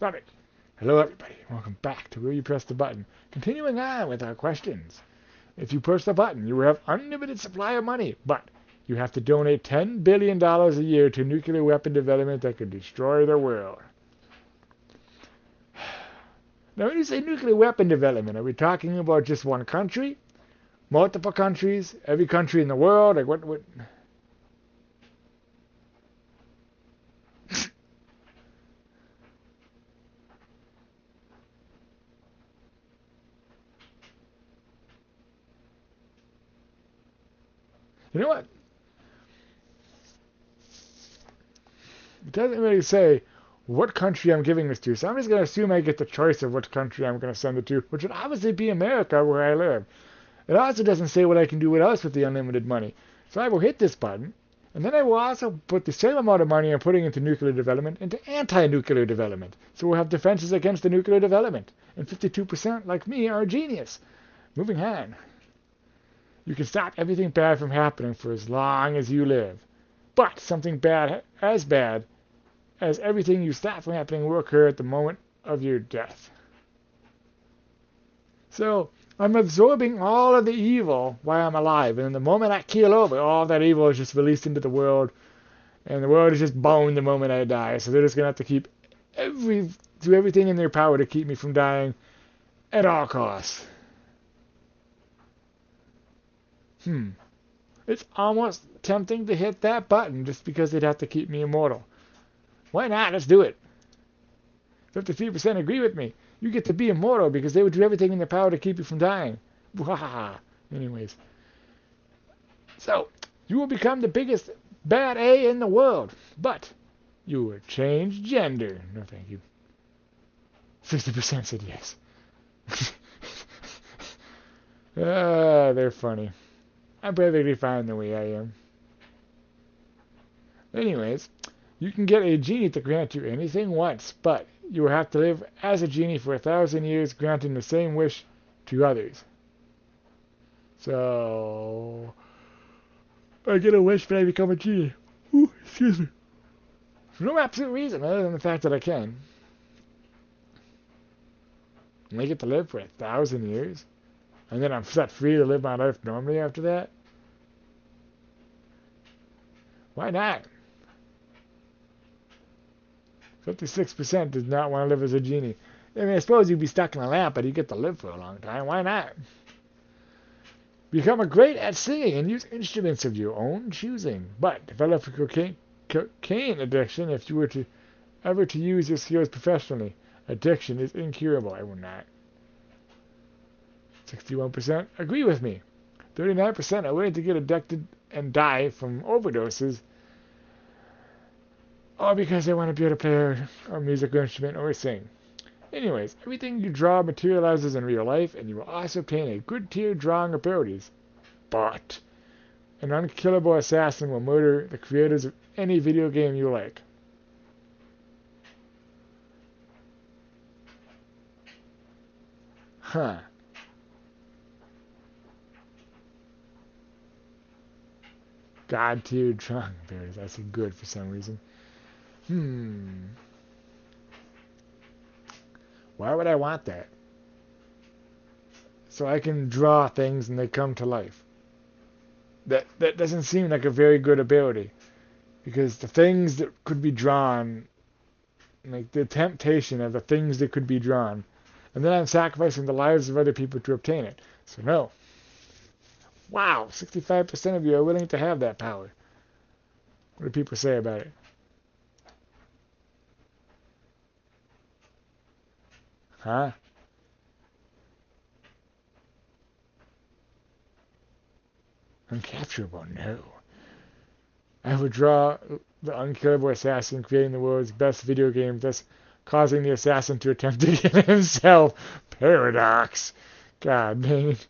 Love it. Hello, everybody. Welcome back to Where You Press the Button. Continuing on with our questions. If you push the button, you will have unlimited supply of money, but you have to donate $10 billion a year to nuclear weapon development that could destroy the world. Now, when you say nuclear weapon development, are we talking about just one country? Multiple countries? Every country in the world? Like what? You know what? It doesn't really say what country I'm giving this to, so I'm just going to assume I get the choice of which country I'm going to send it to, which would obviously be America, where I live. It also doesn't say what I can do else with the unlimited money. So I will hit this button, and then I will also put the same amount of money I'm putting into nuclear development into anti-nuclear development. So we'll have defenses against the nuclear development. And 52%, like me, are a genius. Moving on. You can stop everything bad from happening for as long as you live. But something bad as everything you stop from happening will occur at the moment of your death. So I'm absorbing all of the evil while I'm alive, and the moment I keel over, all that evil is just released into the world, and the world is just boned the moment I die. So they're just gonna have to do everything in their power to keep me from dying at all costs. It's almost tempting to hit that button just because they'd have to keep me immortal. Why not? Let's do it. 53% agree with me. You get to be immortal because they would do everything in their power to keep you from dying. Anyways. So, you will become the biggest bad A in the world. But, you will change gender. No, thank you. 60% said yes. They're funny. I'm perfectly fine the way I am. Anyways, you can get a genie to grant you anything once, but you will have to live as a genie for 1,000 years, granting the same wish to others. So, I get a wish, but I become a genie. Ooh, excuse me. For no absolute reason other than the fact that I can. And I get to live for 1,000 years, and then I'm set free to live my life normally after that. Why not? 56% does not want to live as a genie. I mean, I suppose you'd be stuck in a lamp, but you get to live for a long time. Why not? Become great at singing and use instruments of your own choosing, but develop a cocaine addiction if you were to ever to use your skills professionally. Addiction is incurable. I will not. 61% agree with me. 39% are willing to get addicted and die from overdoses, or because they want to be able to play a musical instrument or sing. Anyways, everything you draw materializes in real life, and you will also obtain a good tier drawing abilities. But an unkillable assassin will murder the creators of any video game you like. Huh. God tier drawing abilities. That's good for some reason. Why would I want that? So I can draw things and they come to life. That doesn't seem like a very good ability. Because the things that could be drawn, like the temptation of the things that could be drawn, and then I'm sacrificing the lives of other people to obtain it. So no. Wow, 65% of you are willing to have that power. What do people say about it? Huh? Uncapturable? No. I would draw the unkillable assassin creating the world's best video game, thus causing the assassin to attempt to kill himself. Paradox. God dang it.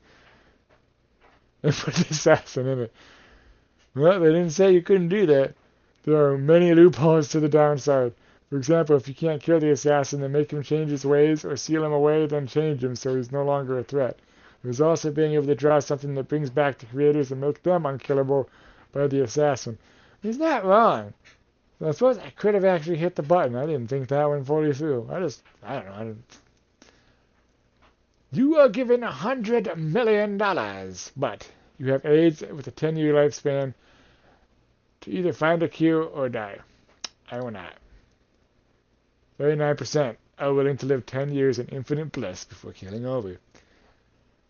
And put the assassin in it. Well, they didn't say you couldn't do that. There are many loopholes to the downside. For example, if you can't kill the assassin, then make him change his ways, or seal him away, then change him so he's no longer a threat. There's also being able to draw something that brings back the creators and make them unkillable by the assassin. He's not wrong. So I suppose I could have actually hit the button. I didn't think that one fully through. I don't know. You are given $100 million, but you have AIDS with a 10-year lifespan to either find a cure or die. I will not. 39% are willing to live 10 years in infinite bliss before killing over.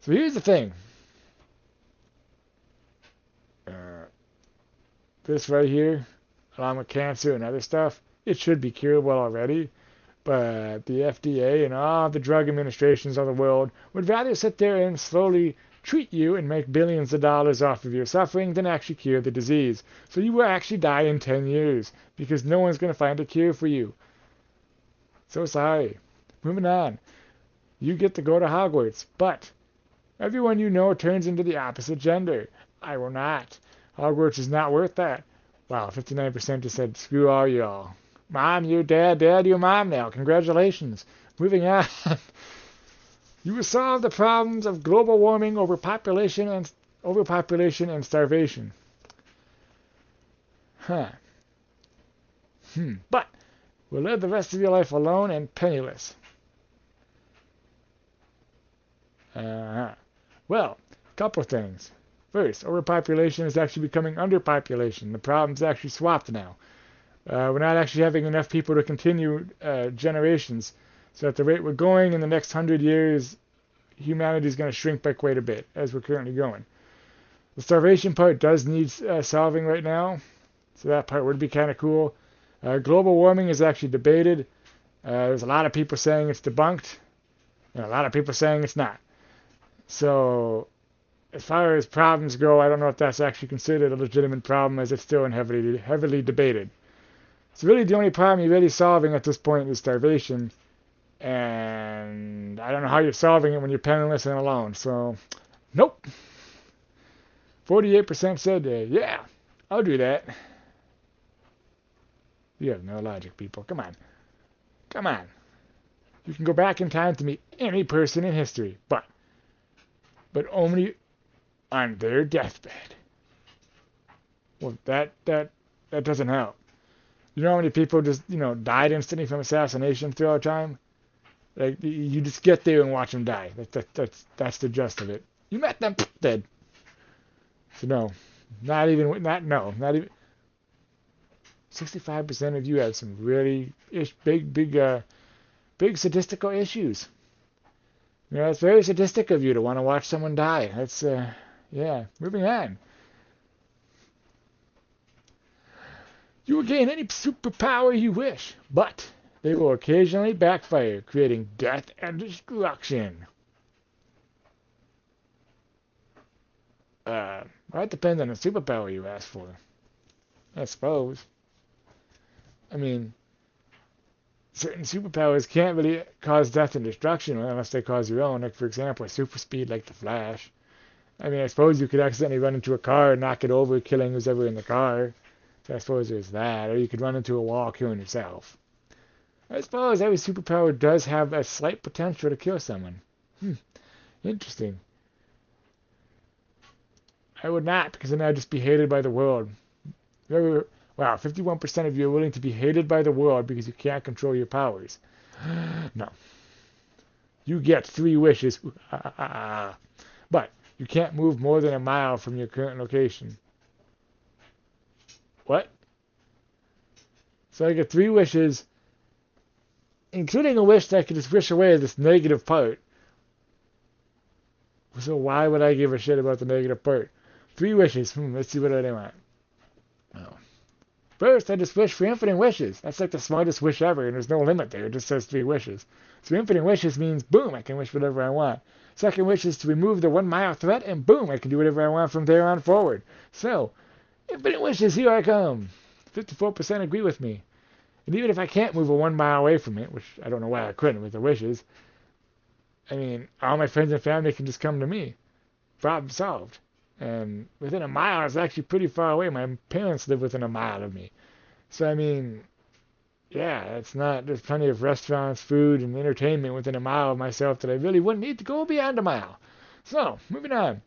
So here's the thing. This right here, along with cancer and other stuff, it should be curable already. But the FDA and all the drug administrations of the world would rather sit there and slowly treat you and make billions of dollars off of your suffering than actually cure the disease. So you will actually die in 10 years because no one's going to find a cure for you. So sorry. Moving on. You get to go to Hogwarts, but everyone you know turns into the opposite gender. I will not. Hogwarts is not worth that. Wow, 59% just said, screw all y'all. Mom, you're dad, you're mom now. Congratulations. Moving on. You will solve the problems of global warming, overpopulation, and starvation. Huh. But will live the rest of your life alone and penniless. Well, a couple things. First, overpopulation is actually becoming underpopulation. The problem's actually swapped now. We're not actually having enough people to continue generations. So at the rate we're going in the next 100 years, humanity is going to shrink by quite a bit as we're currently going. The starvation part does need solving right now. So that part would be kind of cool. Global warming is actually debated. There's a lot of people saying it's debunked, and a lot of people saying it's not. So as far as problems go, I don't know if that's actually considered a legitimate problem, as it's still heavily debated. So really the only problem you're really solving at this point is starvation. And I don't know how you're solving it when you're penniless and alone. So, nope. 48% said, yeah, I'll do that. You have no logic, people. Come on. Come on. You can go back in time to meet any person in history, but only on their deathbed. Well, that doesn't help. You know how many people just, died instantly from assassination throughout time? Like, you just get there and watch them die. That's the gist of it. You met them, dead. So no, not even. 65% of you have some really big statistical issues. It's very sadistic of you to want to watch someone die. That's yeah. Moving on. You will gain any superpower you wish, but they will occasionally backfire, creating death and destruction. That depends on the superpower you ask for, I suppose. I mean, certain superpowers can't really cause death and destruction unless they cause your own. Like, for example, super speed like the Flash. I mean, I suppose you could accidentally run into a car and knock it over, killing who's ever in the car. So I suppose there's that. Or you could run into a wall, killing yourself. I suppose every superpower does have a slight potential to kill someone. Interesting. I would not, because then I'd just be hated by the world. Wow, 51% of you are willing to be hated by the world because you can't control your powers. No. You get 3 wishes. But you can't move more than a mile from your current location. What? So I get 3 wishes, including a wish that I could just wish away this negative part. So why would I give a shit about the negative part? 3 wishes. Let's see what I want. Oh. First, I just wish for infinite wishes. That's like the smartest wish ever, and there's no limit there. It just says 3 wishes. So infinite wishes means, boom, I can wish whatever I want. Second wish is to remove the 1 mile threat, and boom, I can do whatever I want from there on forward. So, infinite wishes, here I come. 54% agree with me. And even if I can't move a 1 mile away from it, which I don't know why I couldn't with the wishes, I mean, all my friends and family can just come to me. Problem solved. And within a mile is actually pretty far away. My parents live within a mile of me. So, I mean, yeah, it's not, there's plenty of restaurants, food, and entertainment within a mile of myself that I really wouldn't need to go beyond a mile. So, moving on.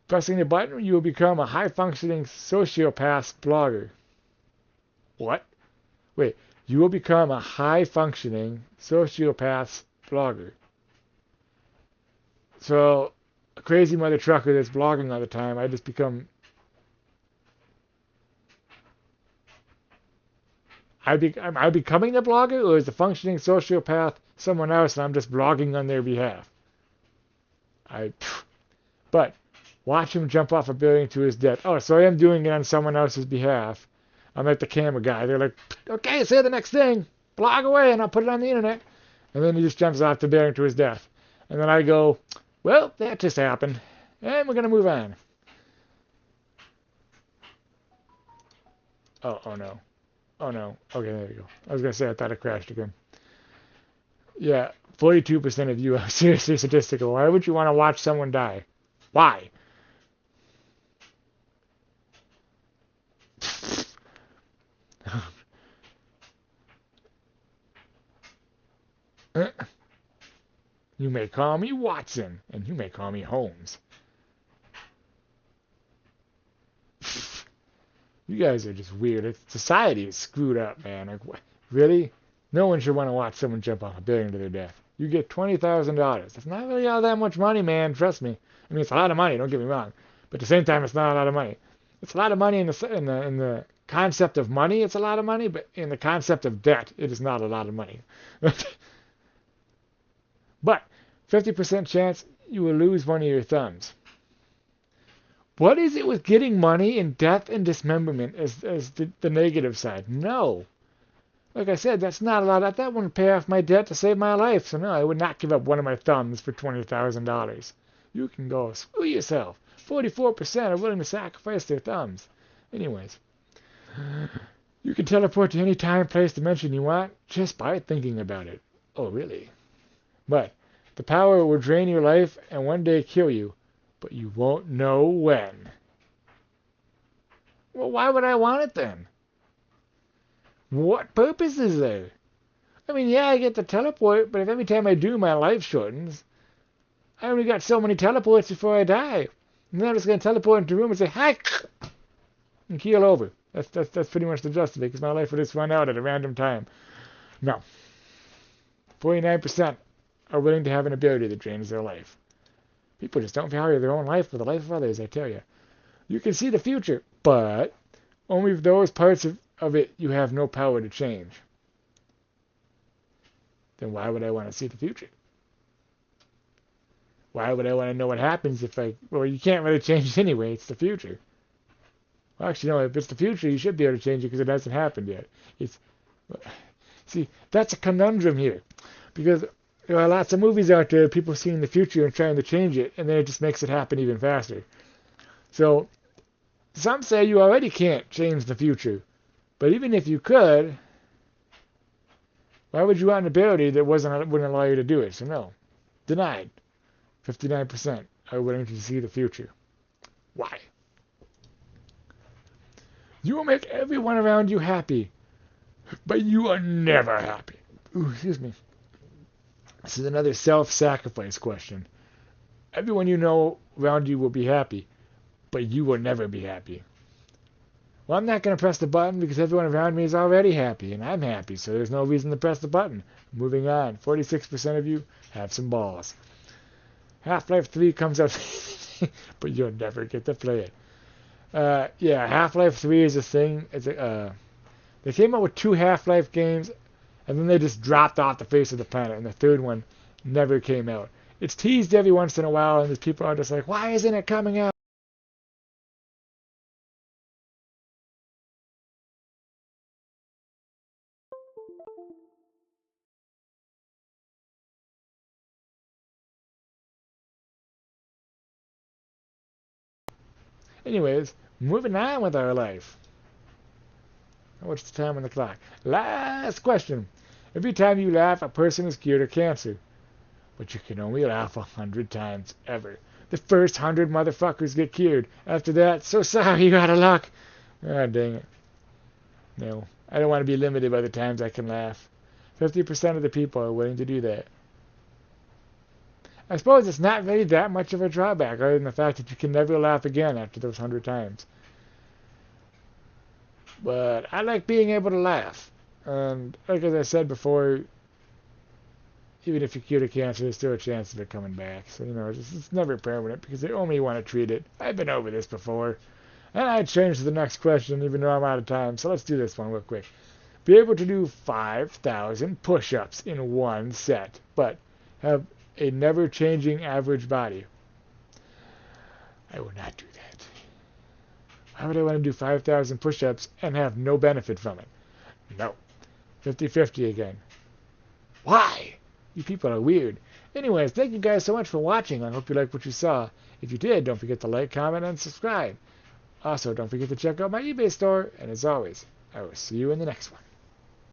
Pressing the button, you will become a high-functioning sociopath blogger. What? Wait, you will become a high-functioning sociopath blogger. So, a crazy mother trucker that's blogging all the time, I just become... Am I becoming the blogger, or is the functioning sociopath someone else and I'm just blogging on their behalf? But watch him jump off a building to his death. Oh, so I am doing it on someone else's behalf. I'm like the camera guy. They're like, okay, say the next thing. Blog away and I'll put it on the internet. And then he just jumps off the building to his death. And then I go, well, that just happened. And we're going to move on. Oh no. Oh no. Okay, there you go. I was going to say I thought it crashed again. Yeah, 42% of you are seriously statistical. Why would you want to watch someone die? Why? You may call me Watson, and you may call me Holmes. You guys are just weird. Society is screwed up, man. Like, what? Really? No one should want to watch someone jump off a building to their death. You get $20,000. That's not really all that much money, man. Trust me. I mean, it's a lot of money. Don't get me wrong. But at the same time, it's not a lot of money. It's a lot of money in the concept of money. It's a lot of money, but in the concept of debt, it is not a lot of money. But 50% chance you will lose one of your thumbs. What is it with getting money and death and dismemberment as the negative side? No. Like I said, that's not a lot. That wouldn't pay off my debt to save my life. So no, I would not give up one of my thumbs for $20,000. You can go screw yourself. 44% are willing to sacrifice their thumbs. Anyways, you can teleport to any time, place, dimension you want just by thinking about it. Oh, really? But the power will drain your life and one day kill you, but you won't know when. Well, why would I want it then? What purpose is there? I mean, yeah, I get to teleport, but if every time I do, my life shortens, I only got so many teleports before I die. And then I'm just going to teleport into a room and say, hi, and keel over. That's pretty much the gist of it, because my life will just run out at a random time. No. 49% are willing to have an ability that drains their life. People just don't value their own life for the life of others, I tell you. You can see the future, but only those parts of it you have no power to change. Then why would I want to see the future? Why would I want to know what happens if well, you can't really change it anyway. It's the future. Well, actually, no, if it's the future, you should be able to change it because it hasn't happened yet. See, that's a conundrum here. Because there are lots of movies out there, people seeing the future and trying to change it, and then it just makes it happen even faster. So, some say you already can't change the future. But even if you could, why would you want an ability that wouldn't allow you to do it? So no. Denied. 59% are willing to see the future. Why? You will make everyone around you happy, but you are never happy. Ooh, excuse me. This is another self-sacrifice question. Everyone you know around you will be happy, but you will never be happy. Well, I'm not going to press the button because everyone around me is already happy, and I'm happy, so there's no reason to press the button. Moving on. 46% of you have some balls. Half-Life 3 comes out, but you'll never get to play it. Yeah, Half-Life 3 is a thing. They came out with 2 Half-Life games, and then they just dropped off the face of the planet, and the third one never came out. It's teased every once in a while, and these people are just like, why isn't it coming out? Anyways, moving on with our life. What's the time on the clock? Last question. Every time you laugh, a person is cured of cancer. But you can only laugh 100 times ever. The first 100 motherfuckers get cured. After that, so sorry, you're out of luck. Ah, dang it. No, I don't want to be limited by the times I can laugh. 50% of the people are willing to do that. I suppose it's not really that much of a drawback, other than the fact that you can never laugh again after those 100 times. But I like being able to laugh. And like as I said before, even if you cure the cancer, there's still a chance of it coming back. So, it's never permanent because they only want to treat it. I've been over this before. And I changed to the next question even though I'm out of time. So let's do this one real quick. Be able to do 5,000 push-ups in one set, but have a never-changing average body. I will not do that. Why would I want to do 5,000 push-ups and have no benefit from it? No. 50-50 again. Why? You people are weird. Anyways, thank you guys so much for watching. I hope you liked what you saw. If you did, don't forget to like, comment, and subscribe. Also, don't forget to check out my eBay store. And as always, I will see you in the next one.